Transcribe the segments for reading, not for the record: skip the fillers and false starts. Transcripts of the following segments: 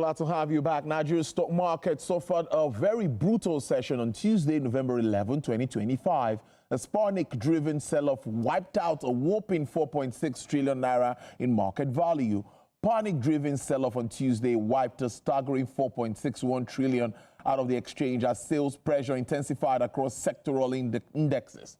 Glad to have you back. Nigeria's stock market suffered a very brutal session on Tuesday, November 11, 2025. A panic-driven sell-off wiped out a whopping 4.6 trillion naira in market value. Panic-driven sell-off on Tuesday wiped a staggering 4.61 trillion out of the exchange as sales pressure intensified across sectoral indexes.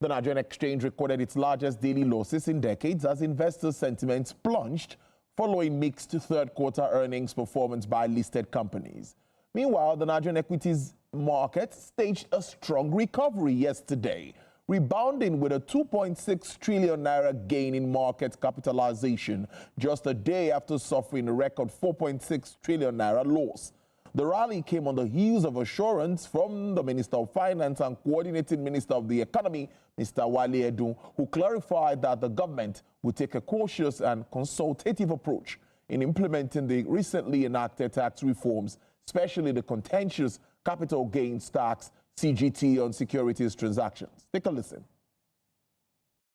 The Nigerian exchange recorded its largest daily losses in decades as investor sentiments plunged following mixed third-quarter earnings performance by listed companies. Meanwhile, the Nigerian equities market staged a strong recovery yesterday, rebounding with a 2.6 trillion naira gain in market capitalization just a day after suffering a record 4.6 trillion naira loss. The rally came on the heels of assurance from the Minister of Finance and Coordinating Minister of the Economy, Mr. Wale Edun, who clarified that the government would take a cautious and consultative approach in implementing the recently enacted tax reforms, especially the contentious capital gains tax, CGT, on securities transactions. Take a listen.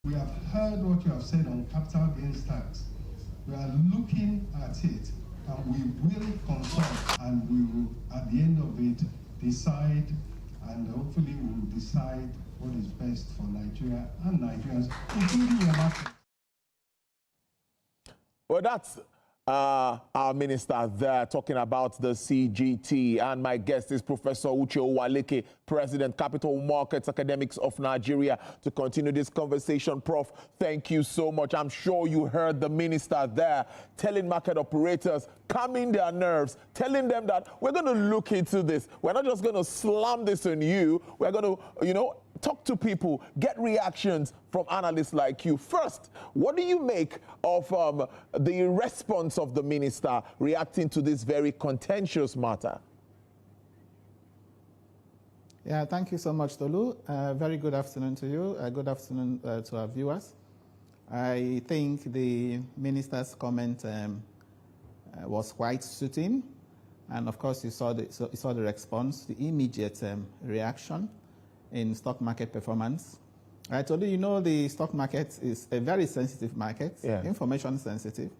We have heard what you have said on capital gains tax. We are looking at it, and we will consult, and we will, at the end of it, decide, and hopefully we will decide what is best for Nigeria and Nigerians, including your market. Well, that's our minister there talking about the CGT, and my guest is Professor Uche Owaleke, President, Capital Markets Academics of Nigeria. To continue this conversation, Prof, thank you so much. I'm sure you heard the minister there telling market operators, calming their nerves, telling them that we're going to look into this. We're not just going to slam this on you. We're going to, talk to people, get reactions from analysts like you. First, what do you make of the response of the minister reacting to this very contentious matter? Yeah, thank you so much, Tolu. Very good afternoon to you. Good afternoon to our viewers. I think the minister's comment was quite suiting, and of course you saw the response, the immediate reaction in stock market performance. I told you, the stock market is a very sensitive market, information sensitive,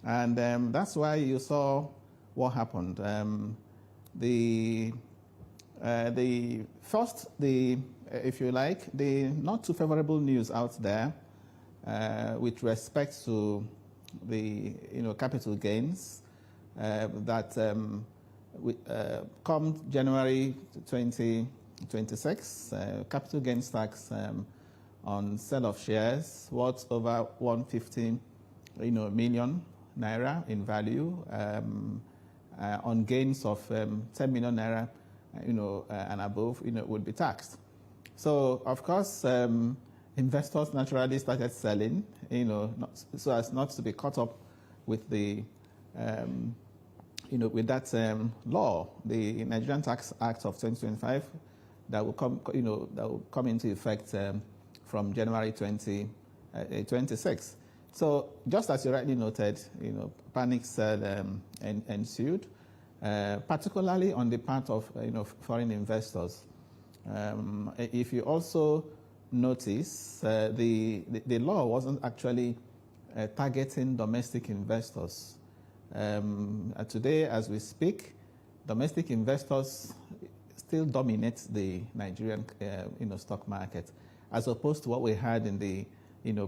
and that's why you saw what happened. If you like, the not too favorable news out there with respect to the capital gains that come January 2026, capital gains tax on sale of shares worth over 150 million naira in value, on gains of 10 million naira and above would be taxed. So of course investors naturally started selling, so as not to be caught up with the with that law, the Nigerian Tax Act of 2025, that will come into effect from January 2026. So just as you rightly noted, panic sell ensued, particularly on the part of foreign investors. If you also notice, the law wasn't actually targeting domestic investors. Today, as we speak, domestic investors still dominates the Nigerian stock market, as opposed to what we had in the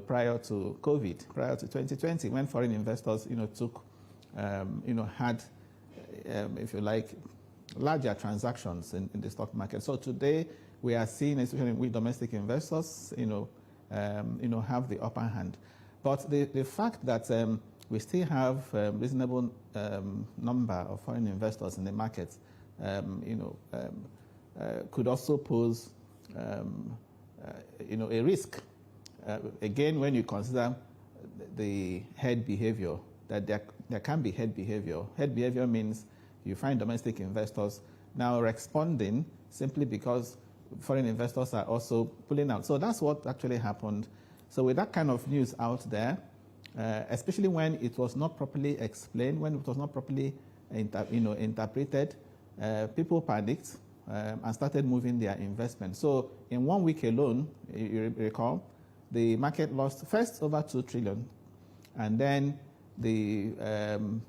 prior to COVID, prior to 2020, when foreign investors took had if you like larger transactions in the stock market. So today we are seeing, especially with domestic investors, have the upper hand. But the fact that we still have a reasonable number of foreign investors in the market, could also pose, a risk. Again, when you consider the head behavior, that there can be head behavior. Head behavior means you find domestic investors now responding simply because foreign investors are also pulling out. So that's what actually happened. So with that kind of news out there, especially when it was not properly explained, when it was not properly interpreted, people panicked and started moving their investment. So in 1 week alone, you recall, the market lost first over 2 trillion, and then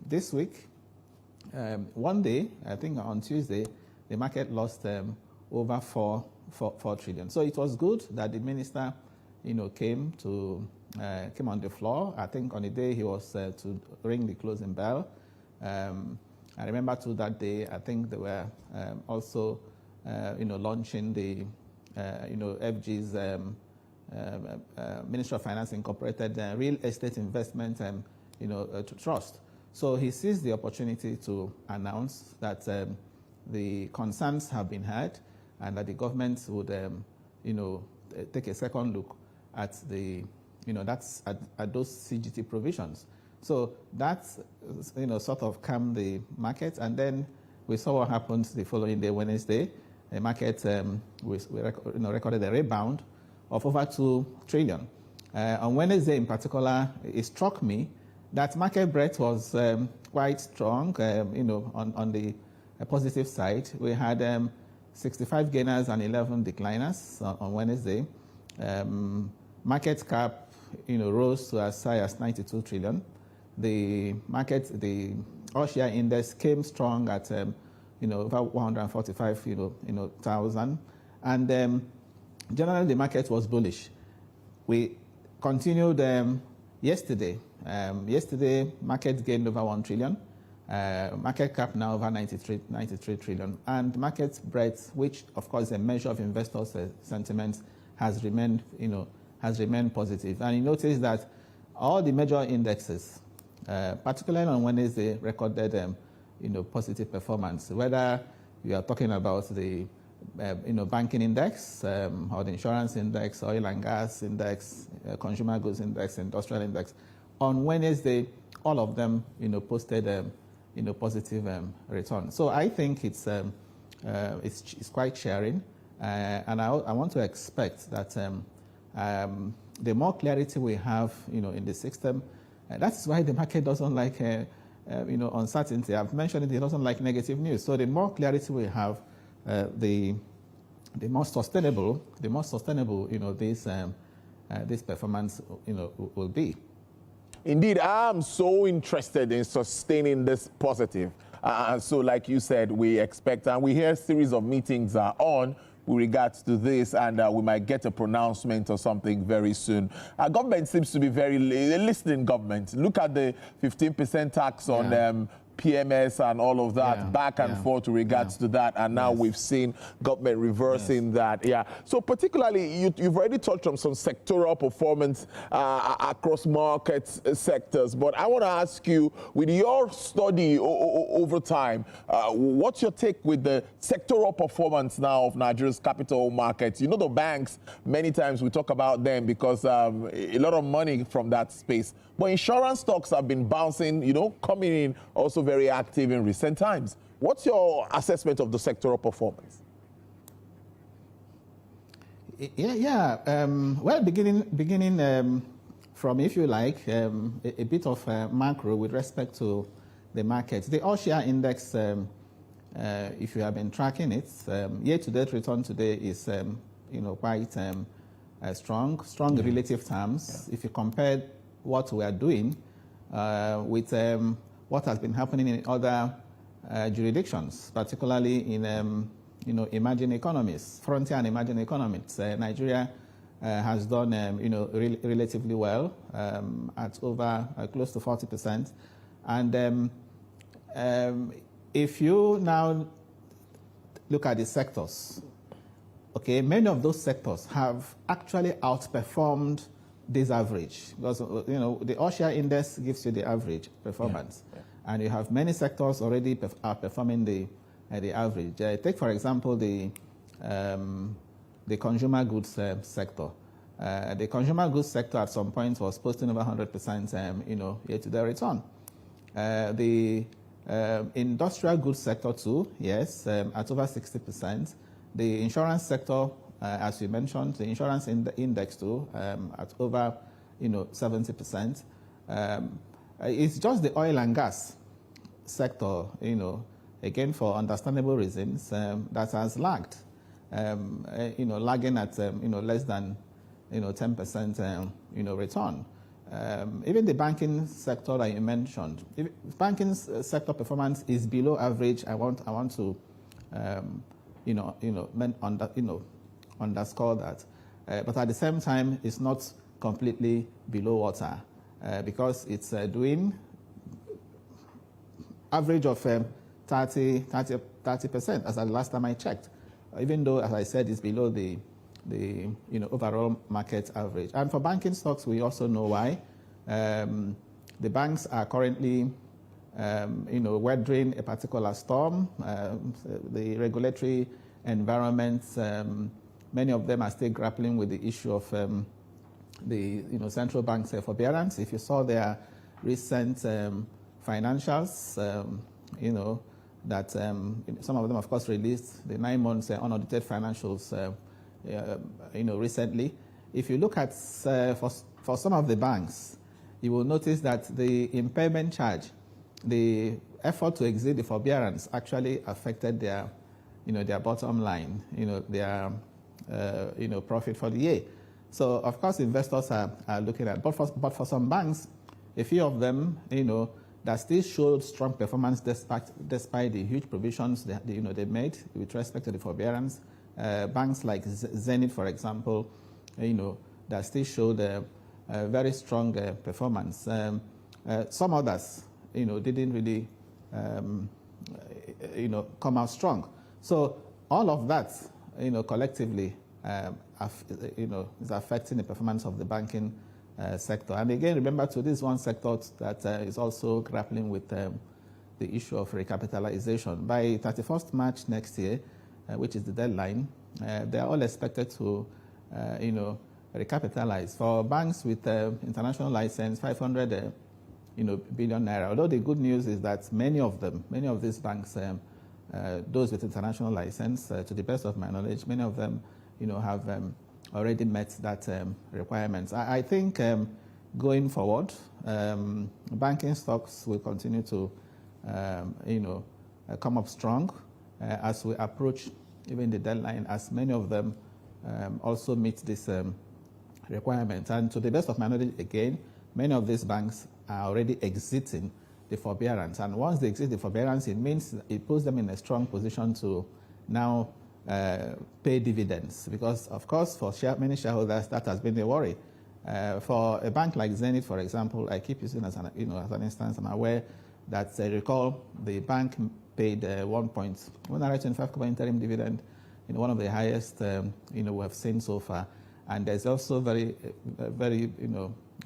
this week one day, I think on Tuesday, the market lost over 4 trillion. So it was good that the minister, came on the floor. I think on the day he was to ring the closing bell. I remember too that day, I think they were also, launching the, FG's Ministry of Finance Incorporated Real Estate Investment, Trust. So he seized the opportunity to announce that the concerns have been heard and that the government would, take a second look at the, that's at those CGT provisions. So that's, sort of calmed the market. And then we saw what happened the following day, Wednesday. The market recorded a rebound of over 2 trillion. On Wednesday in particular, it struck me that market breadth was quite strong, on the positive side. We had 65 gainers and 11 decliners on Wednesday. Market cap, rose to as high as 92 trillion. The all-share index came strong at, over 145, thousand. And generally, the market was bullish. We continued yesterday. Yesterday, market gained over 1 trillion. Market cap now over 93 trillion. And market breadth, which of course is a measure of investors' sentiment, has remained positive. And you notice that all the major indexes, particularly on Wednesday, recorded positive performance. Whether you are talking about the banking index or the insurance index, oil and gas index, consumer goods index, industrial index, on Wednesday, all of them posted positive return. So I think it's quite sharing, and I want to expect that the more clarity we have in the system, that's why the market doesn't like uncertainty. I've mentioned it doesn't like negative news. So the more clarity we have, the more sustainable this performance will be. Indeed, I'm so interested in sustaining this positive. So like you said, we expect, and we hear a series of meetings are on with regards to this, and we might get a pronouncement or something very soon. Our government seems to be very listening government. Look at the 15% tax on PMS and all of that, back and forth with regards to that, and now we've seen government reversing that. So particularly, you've already touched on some sectoral performance across market sectors, but I want to ask you, with your study over time, what's your take with the sectoral performance now of Nigeria's capital markets? The banks, many times we talk about them because a lot of money from that space. But insurance stocks have been bouncing, coming in also very active in recent times. What's your assessment of the sectoral performance? Well, beginning from, if you like, a bit of macro with respect to the markets. The all-share index, if you have been tracking it, year-to-date return today is, quite strong in relative terms. If you compare what we are doing with what has been happening in other jurisdictions, particularly in emerging economies, frontier and emerging economies. Nigeria has done relatively well at over close to 40%. And if you now look at the sectors, many of those sectors have actually outperformed this average, because the all-share index gives you the average performance, and you have many sectors already outperforming the average. Take for example the consumer goods sector. The consumer goods sector at some point was posting over 100% year-to-date return. The industrial goods sector too, yes, at over 60%. The insurance sector, as you mentioned, the insurance index too, at over 70%. It's just the oil and gas sector, again for understandable reasons, that has lagged, lagging at less than 10% return. even the banking sector that you mentioned, if banking sector performance is below average, I want to, underscore that. But at the same time, it's not completely below water because it's doing average of 30% as the last time I checked. Even though, as I said, it's below the overall market average. And for banking stocks, we also know why. The banks are currently, weathering a particular storm. The regulatory environment, many of them are still grappling with the issue of the central bank's forbearance. If you saw their recent financials, that some of them, of course, released the 9 months unaudited financials, recently. If you look at for some of the banks, you will notice that the impairment charge, the effort to exit the forbearance, actually affected their bottom line, their profit for the year. So of course, investors are looking at, but for some banks, a few of them, that still showed strong performance despite the huge provisions they made with respect to the forbearance. Banks like Zenith, for example, that still showed a very strong performance. Some others, didn't really, come out strong. So all of that, collectively, is affecting the performance of the banking sector. And again, remember, this is one sector that is also grappling with the issue of recapitalization. By 31st March next year, which is the deadline, they are all expected to, recapitalize. For banks with international license, 500 billion naira. Although the good news is that many of these banks, those with international license, to the best of my knowledge, many of them, have already met that requirements. I think going forward, banking stocks will continue to, come up strong as we approach even the deadline, as many of them also meet this requirement. And to the best of my knowledge, again, many of these banks are already exiting the forbearance. And once they exit the forbearance, it means it puts them in a strong position to now pay dividends. Because, of course, for many shareholders, that has been a worry. For a bank like Zenith, for example, I keep using as an instance. I'm aware that I recall the bank paid 1.125 interim dividend, one of the highest we have seen so far. And there's also very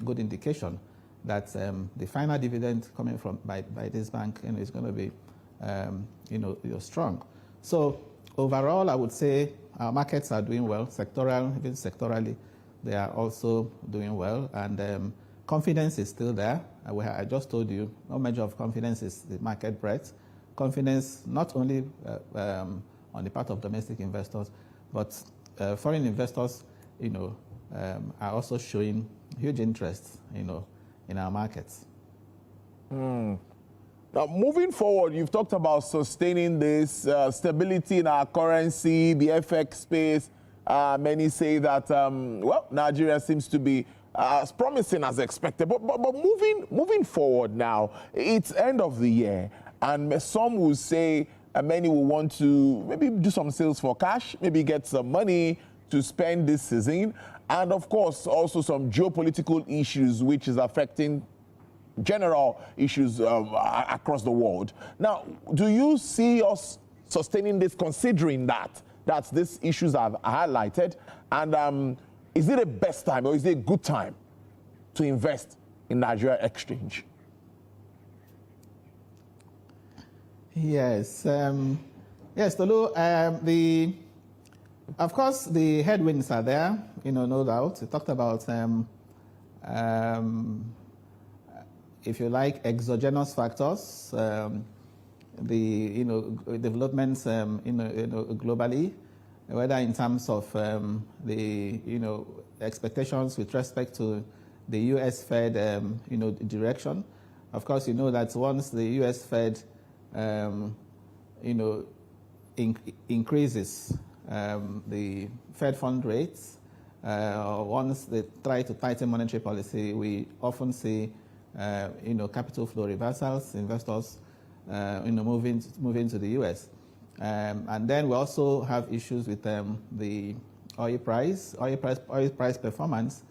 good indication that the final dividend coming from by this bank is going to be strong. So overall, I would say our markets are doing well, even sectorally, they are also doing well, and confidence is still there. I just told you, no measure of confidence is the market breadth. Confidence not only on the part of domestic investors, but foreign investors, are also showing huge interest, in our markets. Now, moving forward, you've talked about sustaining this stability in our currency, the FX space. Many say that, Nigeria seems to be as promising as expected. But moving forward now, it's end of the year, and some will say many will want to maybe do some sales for cash, maybe get some money to spend this season, and of course also some geopolitical issues which is affecting general issues across the world. Now, do you see us sustaining this, considering that these issues are highlighted? And is it a best time or is it a good time to invest in Nigeria exchange? Yes, Tolu. Of course, the headwinds are there, no doubt. We talked about, if you like, exogenous factors, the developments, globally, whether in terms of the expectations with respect to the U.S. Fed, direction. Of course, that once the U.S. Fed, increases the Fed fund rates, once they try to tighten monetary policy, we often see, capital flow reversals, investors, moving to the U.S. And then we also have issues with the oil price performance.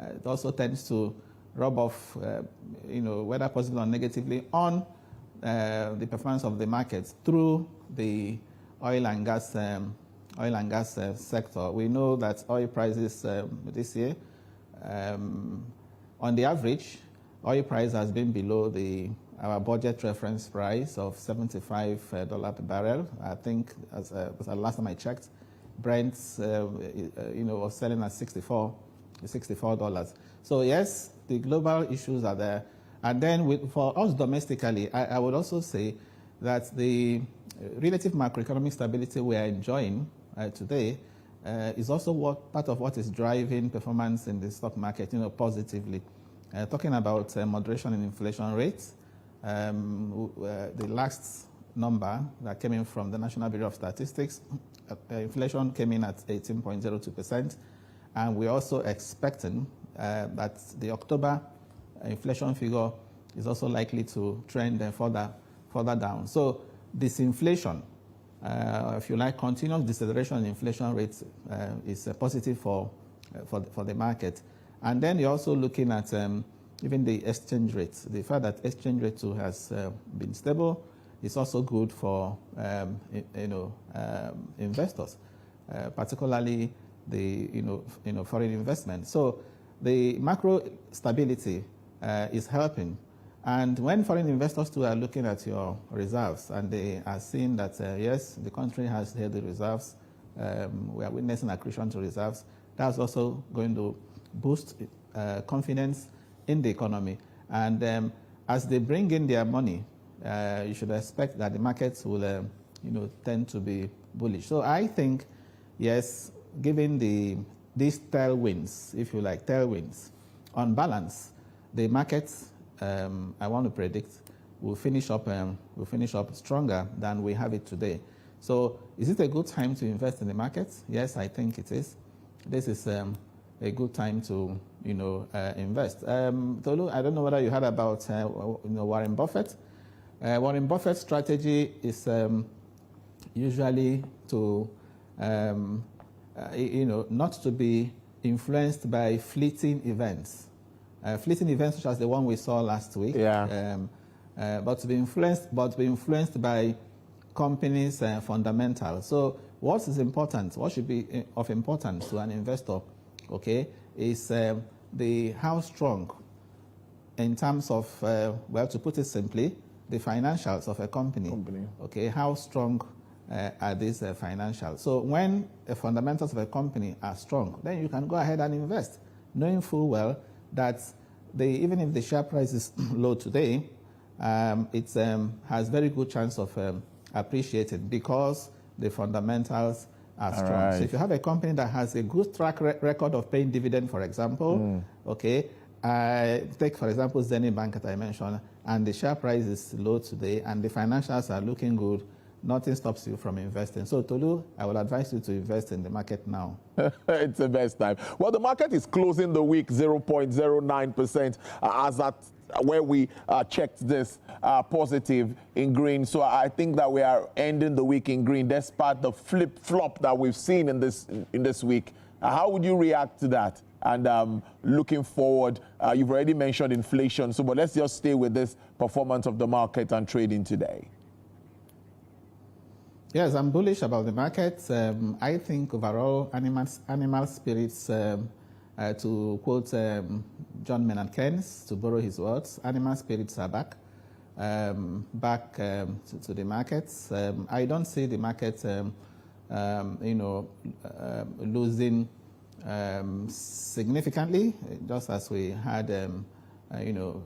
It also tends to rub off, whether positively or negatively, on the performance of the markets through the oil and gas sector. We know that oil prices this year, on the average, oil price has been below our budget reference price of $75 per barrel. I think, as the last time I checked, Brent, was selling at $64. So yes, the global issues are there. And then for us domestically, I would also say that the relative macroeconomic stability we are enjoying today is also part of what is driving performance in the stock market, positively. Talking about moderation in inflation rates, the last number that came in from the National Bureau of Statistics, inflation came in at 18.02%, and we're also expecting that the October inflation figure is also likely to trend further down. So disinflation, if you like, continuous deceleration in inflation rates is positive for the market. And then you're also looking at even the exchange rates. The fact that exchange rate too has been stable is also good for investors, particularly the foreign investment. So the macro stability is helping. And when foreign investors too are looking at your reserves and they are seeing that yes, the country has healthy reserves, we are witnessing accretion to reserves, that's also going to boost confidence in the economy. And as they bring in their money, you should expect that the markets will tend to be bullish. So I think, yes, given these tailwinds, if you like, tailwinds, on balance, the markets, I want to predict, will finish up stronger than we have it today. So is it a good time to invest in the markets? Yes, I think it is. This is a good time to invest. Tolu, I don't know whether you heard about Warren Buffett. Warren Buffett's strategy is usually to not to be influenced by fleeting events such as the one we saw last week. Yeah. But to be influenced by companies' fundamentals. So what should be of importance to an investor, okay, is how strong, in terms of, to put it simply, the financials of a company. Okay, how strong are these financials? So when the fundamentals of a company are strong, then you can go ahead and invest, knowing full well that even if the share price is low today, it has very good chance of appreciating because the fundamentals are strong. Right. So if you have a company that has a good track record of paying dividend, for example, okay, take for example Zenith Bank that I mentioned, and the share price is low today and the financials are looking good, nothing stops you from investing. So Tolu, I would advise you to invest in the market now. It's the best time. Well, the market is closing the week 0.09% as at where we checked this positive in green. So I think that we are ending the week in green despite the flip-flop that we've seen in this week. How would you react to that? And looking forward, you've already mentioned inflation, but let's just stay with this performance of the market and trading today. Yes, I'm bullish about the market. I think overall animal spirits, to quote John Maynard Keynes, to borrow his words, animal spirits are back to the markets. I don't see the market, losing significantly, just as we had,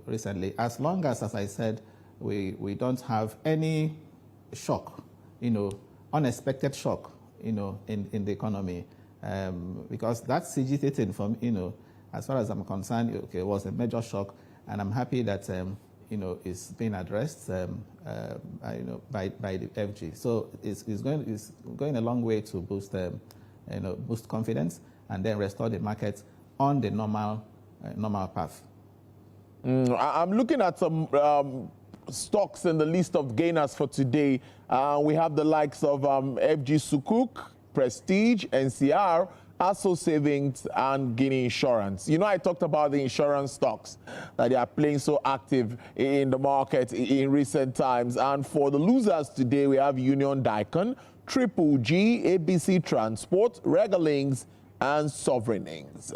recently. As long as I said, we don't have any shock, unexpected shock, in the economy, because that CGT thing, from, as far as I'm concerned, okay, was a major shock, and I'm happy that, it's being addressed, by the FG. So it's going a long way to boost confidence. and then restore the market on the normal path. I'm looking at some stocks in the list of gainers for today. We have the likes of FG Sukuk, Prestige, NCR, ASO Savings, and Guinea Insurance. You know, I talked about the insurance stocks that they are playing so active in the market in recent times. And for the losers today, we have Union Dicon, Triple G, ABC Transport, Regalings, and Sovereignings.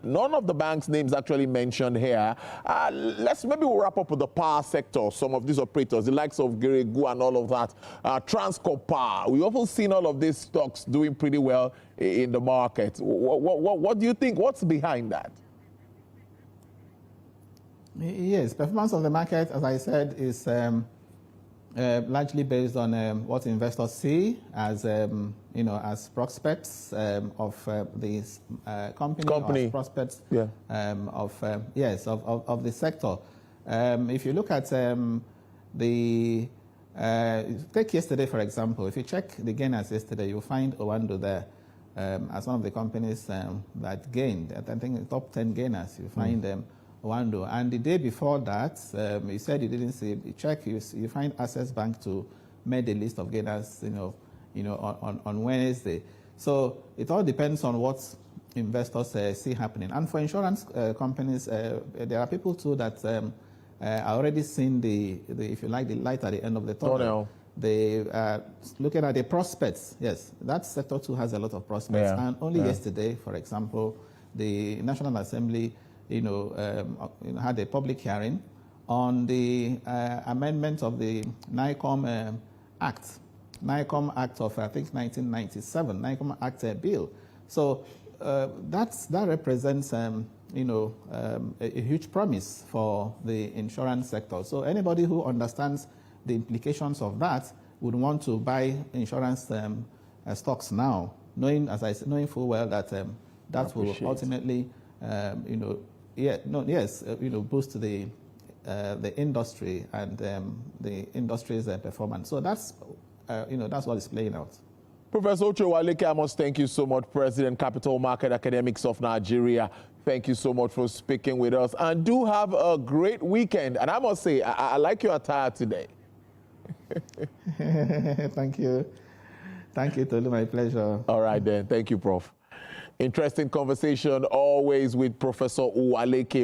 None of the bank's names actually mentioned here. Maybe we'll wrap up with the power sector, some of these operators, the likes of Geregu and all of that. Transcorp Power, we've also seen all of these stocks doing pretty well in the market. What do you think? What's behind that? Yes, performance of the market, as I said, is largely based on what investors see as as prospects of this company. Or as prospects of the sector. If you look at take yesterday, for example. If you check the gainers yesterday, you'll find Owando there as one of the companies that gained. I think the top 10 gainers, you find Owando. And the day before that, you said you didn't see it. You check, you find Access Bank to made the list of gainers, on Wednesday. So it all depends on what investors see happening. And for insurance companies, there are people too that are already seen the, if you like, the light at the end of the tunnel. They are looking at the prospects. Yes, that sector too has a lot of prospects. And only yesterday, for example, the National Assembly had a public hearing on the amendment of the NICOM Act. NICOM Act of, I think, 1997, NICOM Act bill. So that represents, a huge promise for the insurance sector. So anybody who understands the implications of that would want to buy insurance stocks now, knowing full well that that will ultimately, boost the industry and the industry's performance. So that's what is playing out. Professor Ocho Waleke, I must thank you so much, President, Capital Market Academics of Nigeria. Thank you so much for speaking with us. And do have a great weekend. And I must say, I like your attire today. Thank you. Thank you, Tolu. My pleasure. All right, then. Thank you, Prof. Interesting conversation always with Professor Uwaleke.